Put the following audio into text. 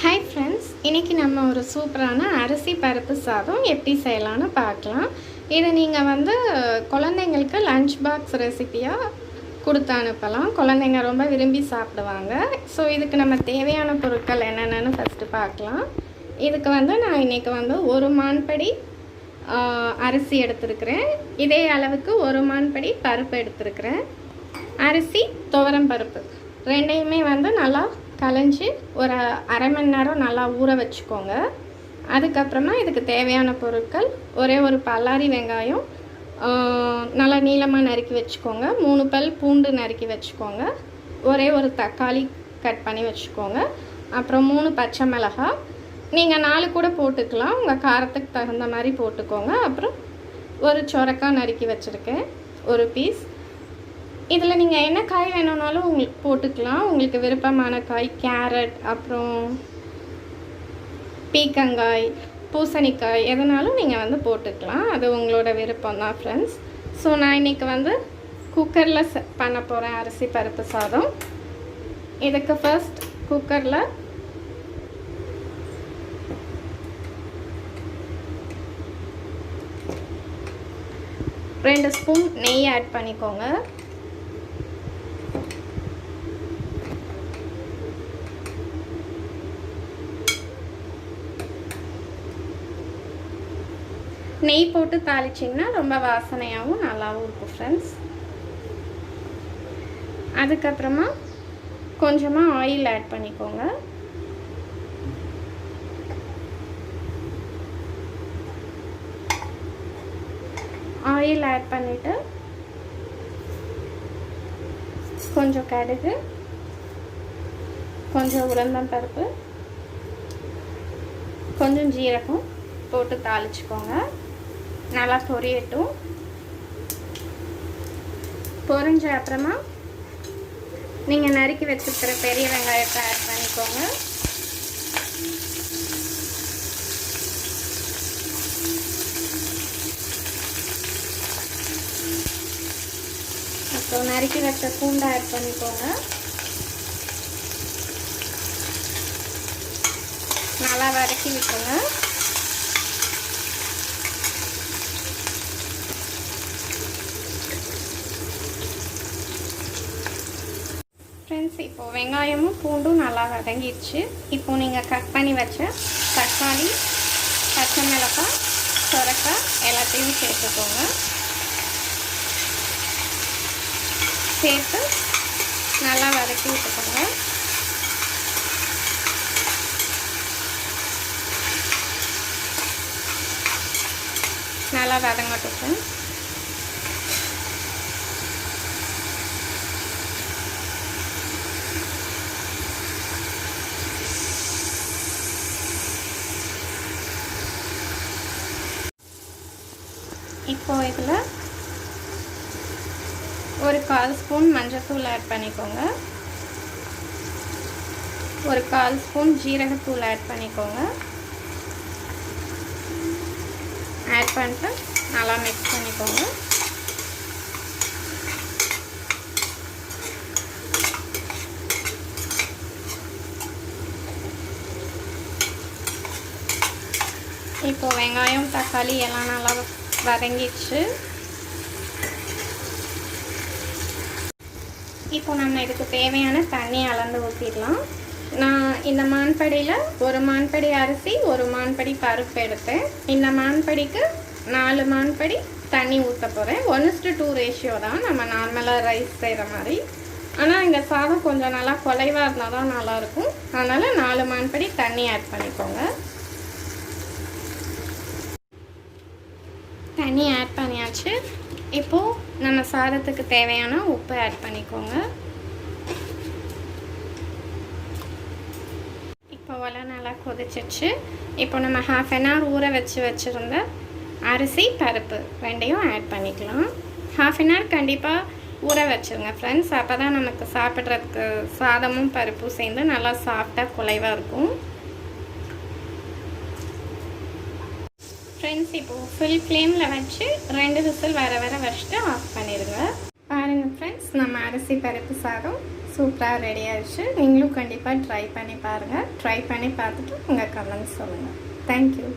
Hi friends, இன்றைக்கி நம்ம ஒரு சூப்பரான அரிசி பருப்பு சாதம் எப்படி செய்யலான்னு பார்க்கலாம். இதை நீங்கள் குழந்தைங்களுக்கு லஞ்ச் பாக்ஸ் ரெசிப்பியாக கொடுத்து அனுப்பலாம். குழந்தைங்க ரொம்ப விரும்பி சாப்பிடுவாங்க. ஸோ இதுக்கு நம்ம தேவையான பொருட்கள் என்னென்னு ஃபஸ்ட்டு பார்க்கலாம். இதுக்கு நான் இன்றைக்கி ஒரு மான்படி அரிசி எடுத்துருக்கிறேன். இதே அளவுக்கு ஒரு மான்படி பருப்பு எடுத்துருக்கிறேன். அரிசி, துவரம் பருப்பு ரெண்டையுமே நல்லா களைஞ்சி ஒரு அரை மணி நேரம் நல்லா ஊற வச்சுக்கோங்க. அதுக்கப்புறமா இதுக்கு தேவையான பொருட்கள், ஒரே ஒரு பல்லாரி வெங்காயம் நல்லா நீளமாக நறுக்கி வச்சுக்கோங்க. 3 பல் பூண்டு நறுக்கி வச்சுக்கோங்க. ஒரே ஒரு தக்காளி கட் பண்ணி வச்சுக்கோங்க. அப்புறம் 3 பச்சை மிளகாய், நீங்கள் 4 கூட போட்டுக்கலாம், உங்கள் காரத்துக்கு தகுந்த மாதிரி போட்டுக்கோங்க. அப்புறம் ஒரு சொரக்காய் நறுக்கி வச்சுருக்கேன், ஒரு பீஸ். இதில் நீங்கள் என்ன காய் வேணும்னாலும் உங்களுக்கு போட்டுக்கலாம். உங்களுக்கு விருப்பமான காய், கேரட், அப்புறம் பீக்கங்காய், பூசணிக்காய், எதனாலும் நீங்கள் போட்டுக்கலாம். அது உங்களோட விருப்பம் தான் ஃப்ரெண்ட்ஸ். ஸோ நான் இன்றைக்கி குக்கரில் பண்ண போகிறேன் அரிசி பருப்பு சாதம். இதுக்கு ஃபர்ஸ்ட் குக்கரில் ரெண்டு ஸ்பூன் நெய் ஆட் பண்ணிக்கோங்க. நெய் போட்டு தாளிச்சிங்கன்னா ரொம்ப வாசனையாகவும் நல்லாவும் இருக்கும் ஃப்ரெண்ட்ஸ். அதுக்கப்புறமா கொஞ்சமாக ஆயில் ஆட் பண்ணிக்கோங்க. ஆயில் ஆட் பண்ணிவிட்டு கொஞ்சம் கடுகு, கொஞ்சம் உளுந்தம் பருப்பு, கொஞ்சம் ஜீரகம் போட்டு தாளிச்சுக்கோங்க. நல்லா பொரியட்டும். பொரிஞ்ச அப்புறமா நீங்கள் நறுக்கி வச்சுக்கிற பெரிய வெங்காயத்தை ஆட் பண்ணிக்கோங்க. அப்புறம் நறுக்கி வச்ச பூண்டை ஆட் பண்ணிக்கோங்க. நல்லா வதக்கி விட்டுருங்க. ஃப்ரெண்ட்ஸ், இப்போது வெங்காயமும் பூண்டும் நல்லா வதங்கிடுச்சு. இப்போது நீங்கள் கட் பண்ணி வச்ச தக்காளி, பச்சை மிளகாய், சொரக்காய் எல்லாத்தையும் சேர்த்துக்கோங்க. சேர்த்து நல்லா வதக்கி விட்டுக்கோங்க. நல்லா வதங்கட்டும் ஃப்ரெண்ட்ஸ். இப்போது இதில் ஒரு 1/4 ஸ்பூன் மஞ்சள்தூள் ஆட் பண்ணிக்கோங்க. ஒரு 1/4 ஸ்பூன் ஜீரகத்தூள் ஆட் பண்ணிக்கோங்க. ஆட் பண்ணிட்டு நல்லா மிக்ஸ் பண்ணிக்கோங்க. இப்போது வெங்காயம், தக்காளி எல்லாம் நல்லா வதங்கிடுச்சு. இப்போ நம்ம இதுக்கு தேவையான தண்ணி அளந்து ஊற்றிடலாம். நான் இந்த மான்படியில் ஒரு மான்படி அரிசி, ஒரு மான்படி பருப்பு எடுத்தேன். இந்த மான்படிக்கு 4 மான்படி தண்ணி ஊற்ற போகிறேன். 1:2 ரேஷியோ தான், நம்ம நார்மலாக ரைஸ் செய்கிற மாதிரி. ஆனால் இந்த சாதம் கொஞ்சம் நல்லா குலைவாக இருந்தால் தான் நல்லாயிருக்கும். அதனால் 4 மான்படி தண்ணி ஆட் பண்ணிக்கோங்க. தண்ணி ஆட் பண்ணியாச்சு. இப்போது நம்ம சாதத்துக்கு தேவையான உப்பு ஆட் பண்ணிக்கோங்க. இப்போ நல்லா கொதிச்சிச்சு. இப்போ நம்ம 1/2 an hour ஊற வச்சுருந்த அரிசி, பருப்பு ரெண்டையும் ஆட் பண்ணிக்கலாம். 1/2 an hour கண்டிப்பாக ஊற வச்சுருங்க ஃப்ரெண்ட்ஸ். அப்போ தான் நமக்கு சாப்பிட்றதுக்கு சாதமும் பருப்பும் சேர்ந்து நல்லா சாஃப்டாக குலைவாக இருக்கும். ஃப்ரெண்ட்ஸ், இப்போது ஃபுல் ஃப்ளேமில் வச்சு 2 விசில் வர வச்சுட்டு ஆஃப் பண்ணிடுங்க. பாருங்கள் ஃப்ரெண்ட்ஸ், நம்ம அரிசி பருப்பு சாதம் சூப்பராக ரெடி ஆயிடுச்சு. நீங்களும் கண்டிப்பாக ட்ரை பண்ணி பாருங்கள். ட்ரை பண்ணி பார்த்துட்டு உங்கள் கமெண்ட்ஸ் சொல்லுங்கள். தேங்க்யூ.